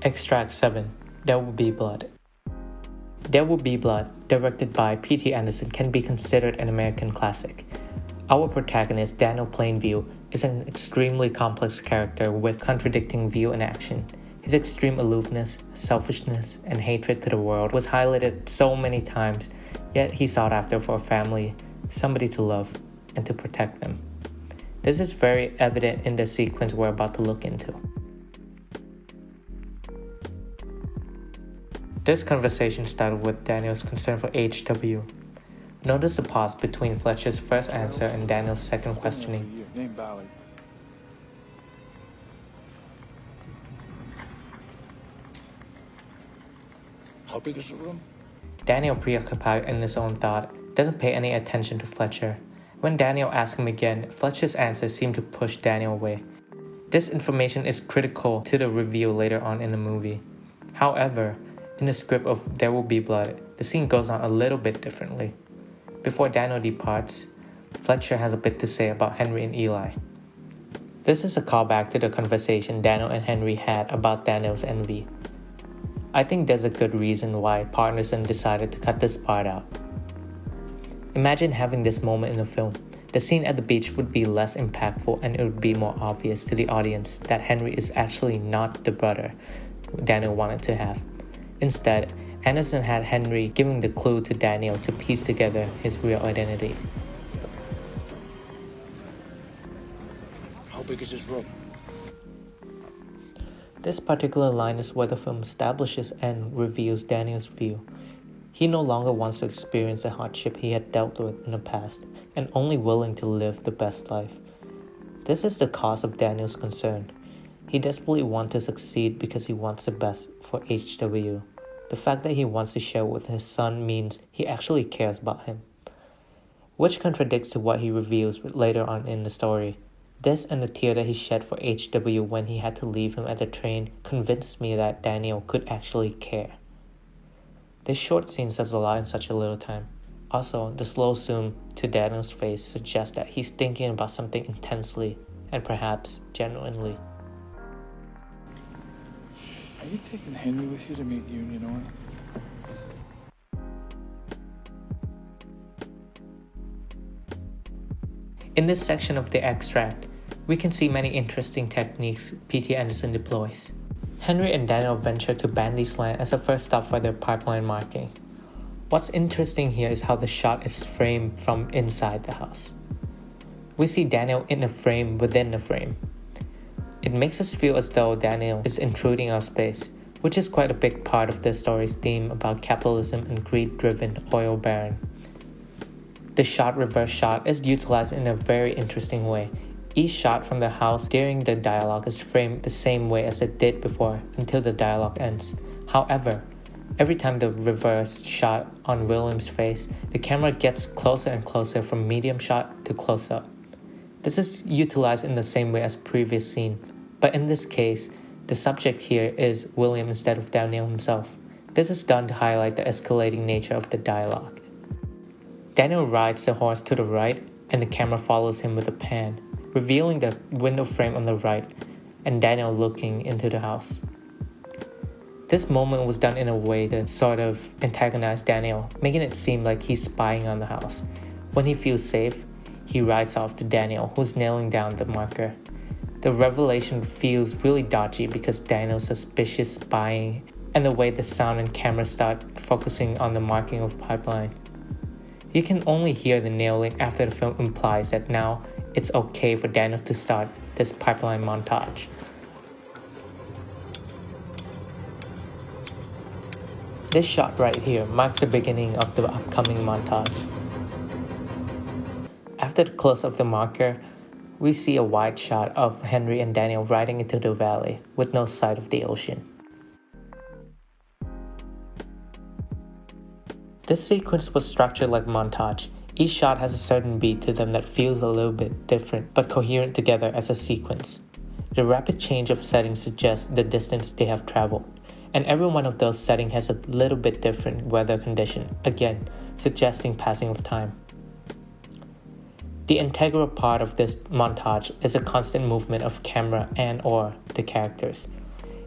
Extract 7. There Will Be Blood. There Will Be Blood, directed by P.T. Anderson, can be considered an American classic. Our protagonist, Daniel Plainview, is an extremely complex character with contradicting view and action. His extreme aloofness, selfishness, and hatred to the world was highlighted so many times, yet he sought after for a family, somebody to love, and to protect them. This is very evident in the sequence we're about to look into. This conversation started with Daniel's concern for HW. Notice the pause between Fletcher's first answer and Daniel's second questioning. Name Ballard. How big is the room? Daniel, preoccupied in his own thought, doesn't pay any attention to Fletcher. When Daniel asks him again, Fletcher's answers seem to push Daniel away. This information is critical to the reveal later on in the movie. However, in the script of There Will Be Blood, the scene goes on a little bit differently. Before Daniel departs, Fletcher has a bit to say about Henry and Eli. This is a callback to the conversation Daniel and Henry had about Daniel's envy. I think there's a good reason why Partnerson decided to cut this part out. Imagine having this moment in the film. The scene at the beach would be less impactful and it would be more obvious to the audience that Henry is actually not the brother Daniel wanted to have. Instead, Anderson had Henry giving the clue to Daniel to piece together his real identity. How big is this room? This particular line is where the film establishes and reveals Daniel's view. He no longer wants to experience the hardship he had dealt with in the past, and only willing to live the best life. This is the cause of Daniel's concern. He desperately wants to succeed because he wants the best for HW. The fact that he wants to share with his son means he actually cares about him, which contradicts to what he reveals later on in the story. This and the tear that he shed for HW when he had to leave him at the train convinced me that Daniel could actually care. This short scene says a lot in such a little time. Also, the slow zoom to Daniel's face suggests that he's thinking about something intensely and perhaps genuinely. Are you taking Henry with you to meet Union Owen? In this section of the extract, we can see many interesting techniques P.T. Anderson deploys. Henry and Daniel venture to Bandy's land as a first stop for their pipeline marking. What's interesting here is how the shot is framed from inside the house. We see Daniel in a frame within a frame. It makes us feel as though Daniel is intruding our space, which is quite a big part of the story's theme about capitalism and greed-driven oil baron. The shot-reverse shot is utilized in a very interesting way. Each shot from the house during the dialogue is framed the same way as it did before until the dialogue ends. However, every time the reverse shot on William's face, the camera gets closer and closer from medium shot to close-up. This is utilized in the same way as previous scene, but in this case, the subject here is William instead of Daniel himself. This is done to highlight the escalating nature of the dialogue. Daniel rides the horse to the right, and the camera follows him with a pan, revealing the window frame on the right, and Daniel looking into the house. This moment was done in a way to sort of antagonize Daniel, making it seem like he's spying on the house. When he feels safe, he rides off to Daniel, who's nailing down the marker. The revelation feels really dodgy because Daniel's suspicious spying and the way the sound and camera start focusing on the marking of pipeline. You can only hear the nailing after the film implies that now it's okay for Daniel to start this pipeline montage. This shot right here marks the beginning of the upcoming montage. After the close of the marker, we see a wide shot of Henry and Daniel riding into the valley with no sight of the ocean. This sequence was structured like montage. Each shot has a certain beat to them that feels a little bit different but coherent together as a sequence. The rapid change of settings suggests the distance they have traveled, and every one of those settings has a little bit different weather condition, again, suggesting passing of time. The integral part of this montage is a constant movement of camera and/or the characters.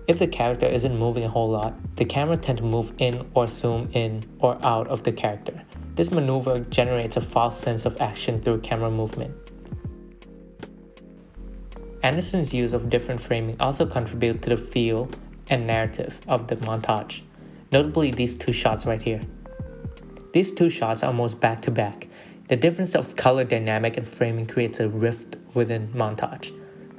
If the character isn't moving a whole lot, the camera tends to move in or zoom in or out of the character. This maneuver generates a false sense of action through camera movement. Anderson's use of different framing also contribute to the feel and narrative of the montage, notably these two shots right here. These two shots are almost back to back. The difference of color dynamic and framing creates a rift within montage.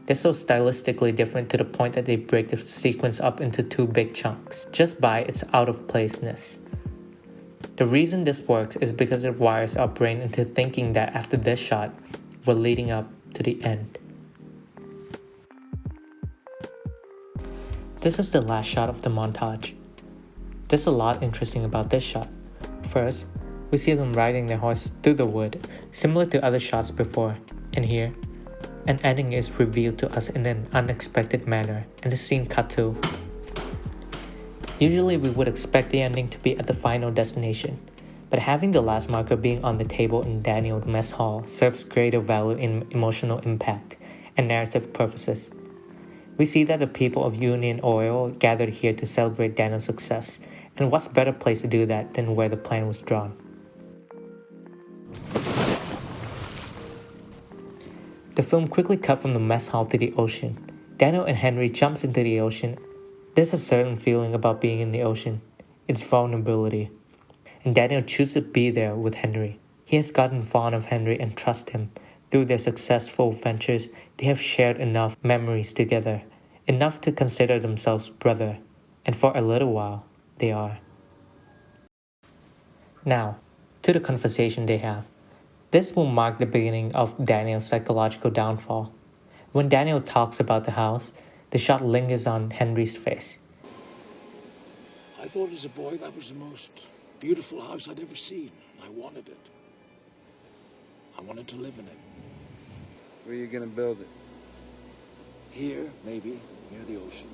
They're so stylistically different to the point that they break the sequence up into two big chunks, just by its out-of-placeness. The reason this works is because it wires our brain into thinking that after this shot, we're leading up to the end. This is the last shot of the montage. There's a lot interesting about this shot. First, we see them riding their horse through the wood, similar to other shots before, and here, an ending is revealed to us in an unexpected manner, and the scene cut to. Usually we would expect the ending to be at the final destination, but having the last marker being on the table in Daniel's mess hall serves greater value in emotional impact and narrative purposes. We see that the people of Union Oil gathered here to celebrate Daniel's success, and what's better place to do that than where the plan was drawn. The film quickly cut from the mess hall to the ocean. Daniel and Henry jumps into the ocean. There's a certain feeling about being in the ocean. It's vulnerability. And Daniel chooses to be there with Henry. He has gotten fond of Henry and trusts him. Through their successful ventures, they have shared enough memories together, enough to consider themselves brother, and for a little while, they are. Now, to the conversation they have. This will mark the beginning of Daniel's psychological downfall. When Daniel talks about the house, the shot lingers on Henry's face. I thought as a boy that was the most beautiful house I'd ever seen. I wanted it. I wanted to live in it. Where are you gonna build it? Here, maybe, near the ocean.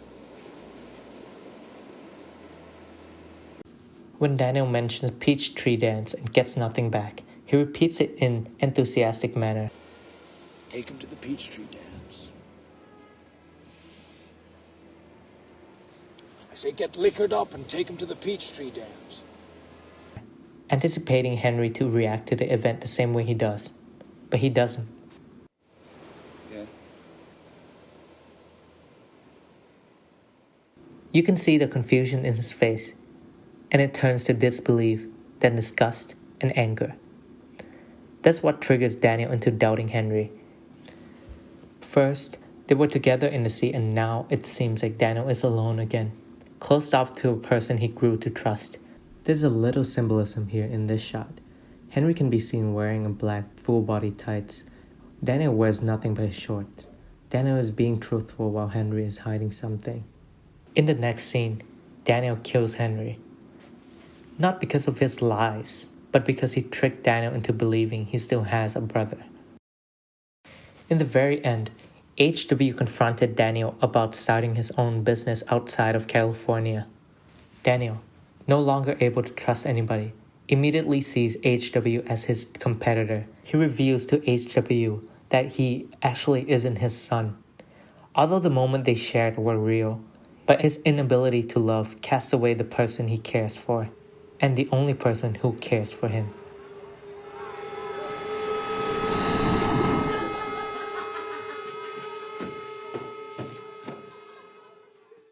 When Daniel mentions Peach Tree Dance and gets nothing back, he repeats it in enthusiastic manner. Take him to the peach tree dance. I say get liquored up and take him to the peach tree dance. Anticipating Henry to react to the event the same way he does. But he doesn't. Yeah. You can see the confusion in his face, and it turns to disbelief, then disgust and anger. That's what triggers Daniel into doubting Henry. First, they were together in the sea, and now it seems like Daniel is alone again, closed off to a person he grew to trust. There's a little symbolism here in this shot. Henry can be seen wearing a black full-body tights. Daniel wears nothing but his shorts. Daniel is being truthful while Henry is hiding something. In the next scene, Daniel kills Henry. Not because of his lies, but because he tricked Daniel into believing he still has a brother. In the very end, HW confronted Daniel about starting his own business outside of California. Daniel, no longer able to trust anybody, immediately sees HW as his competitor. He reveals to HW that he actually isn't his son. Although the moment they shared were real, but his inability to love casts away the person he cares for, and the only person who cares for him.